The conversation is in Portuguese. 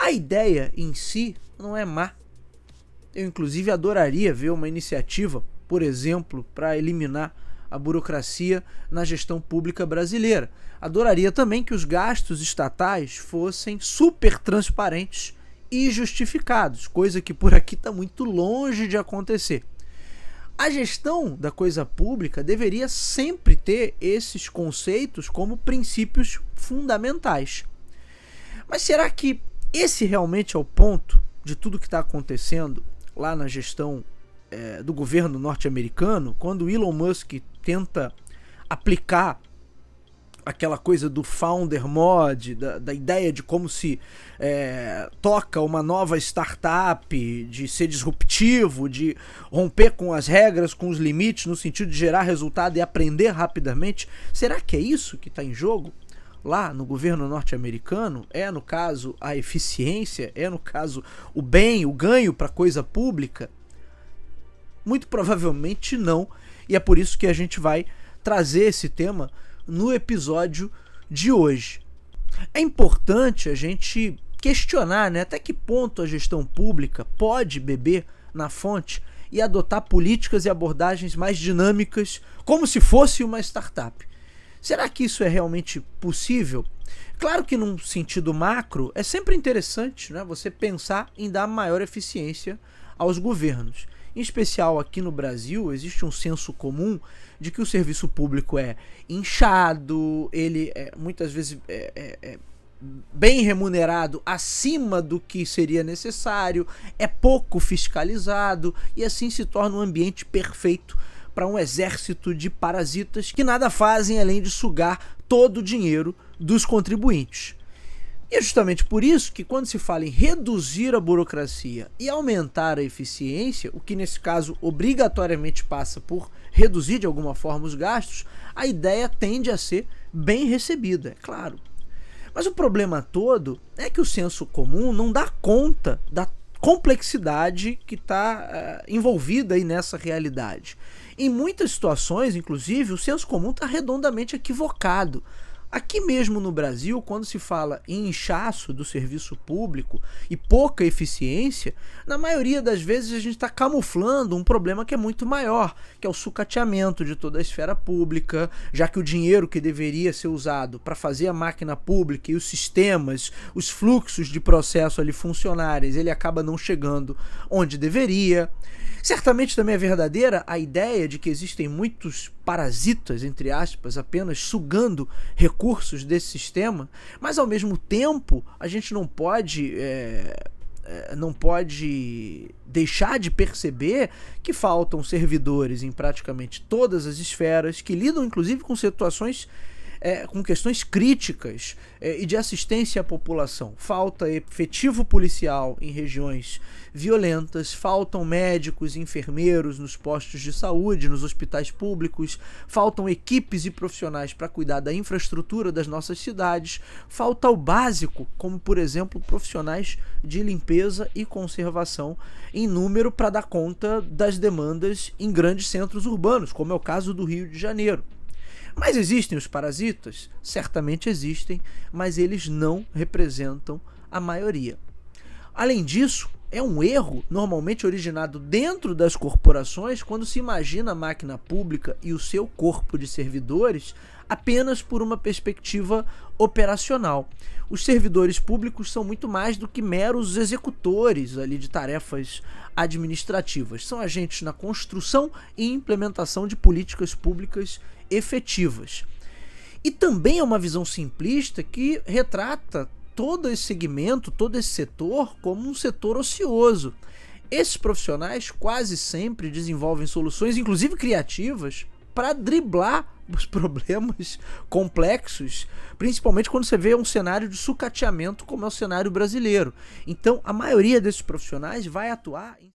A ideia em si não é má. Eu, inclusive, adoraria ver uma iniciativa, por exemplo, para eliminar a burocracia na gestão pública brasileira. Adoraria também que os gastos estatais fossem super transparentes e justificados, coisa que por aqui está muito longe de acontecer. A gestão da coisa pública deveria sempre ter esses conceitos como princípios fundamentais. Mas será que esse realmente é o ponto de tudo que está acontecendo lá na gestão do governo norte-americano, quando Elon Musk tenta aplicar aquela coisa do founder mod, da ideia de como se toca uma nova startup, de ser disruptivo, de romper com as regras, com os limites, no sentido de gerar resultado e aprender rapidamente? Será que é isso que está em jogo lá no governo norte-americano? É, no caso, a eficiência? É, no caso, o bem, o ganho para a coisa pública? Muito provavelmente não, e é por isso que a gente vai trazer esse tema no episódio de hoje. É importante a gente questionar, né, até que ponto a gestão pública pode beber na fonte e adotar políticas e abordagens mais dinâmicas, como se fosse uma startup. Será que isso é realmente possível? Claro que num sentido macro é sempre interessante, né, você pensar em dar maior eficiência aos governos. Em especial aqui no Brasil, existe um senso comum de que o serviço público é inchado, ele muitas vezes é bem remunerado acima do que seria necessário, é pouco fiscalizado e assim se torna um ambiente perfeito para um exército de parasitas que nada fazem além de sugar todo o dinheiro dos contribuintes. E é justamente por isso que quando se fala em reduzir a burocracia e aumentar a eficiência, o que nesse caso obrigatoriamente passa por reduzir de alguma forma os gastos, a ideia tende a ser bem recebida, é claro. Mas o problema todo é que o senso comum não dá conta da complexidade que está envolvida aí nessa realidade. Em muitas situações, inclusive, o senso comum está redondamente equivocado. Aqui mesmo no Brasil, quando se fala em inchaço do serviço público e pouca eficiência, na maioria das vezes a gente está camuflando um problema que é muito maior, que é o sucateamento de toda a esfera pública, já que o dinheiro que deveria ser usado para fazer a máquina pública e os sistemas, os fluxos de processo ali funcionários, ele acaba não chegando onde deveria. Certamente também é verdadeira a ideia de que existem muitos parasitas, entre aspas, apenas sugando recursos desse sistema, mas ao mesmo tempo a gente não pode deixar de perceber que faltam servidores em praticamente todas as esferas, que lidam inclusive com situações com questões críticas e de assistência à população. Falta efetivo policial em regiões violentas, faltam médicos e enfermeiros nos postos de saúde, nos hospitais públicos, faltam equipes e profissionais para cuidar da infraestrutura das nossas cidades, falta o básico, como por exemplo profissionais de limpeza e conservação em número para dar conta das demandas em grandes centros urbanos, como é o caso do Rio de Janeiro. Mas existem os parasitas? Certamente existem, mas eles não representam a maioria. Além disso, é um erro normalmente originado dentro das corporações quando se imagina a máquina pública e o seu corpo de servidores apenas por uma perspectiva operacional. Os servidores públicos são muito mais do que meros executores ali de tarefas administrativas. São agentes na construção e implementação de políticas públicas efetivas. E também é uma visão simplista que retrata todo esse segmento, todo esse setor como um setor ocioso. Esses profissionais quase sempre desenvolvem soluções, inclusive criativas, para driblar os problemas complexos, principalmente quando você vê um cenário de sucateamento como é o cenário brasileiro. Então, a maioria desses profissionais vai atuar em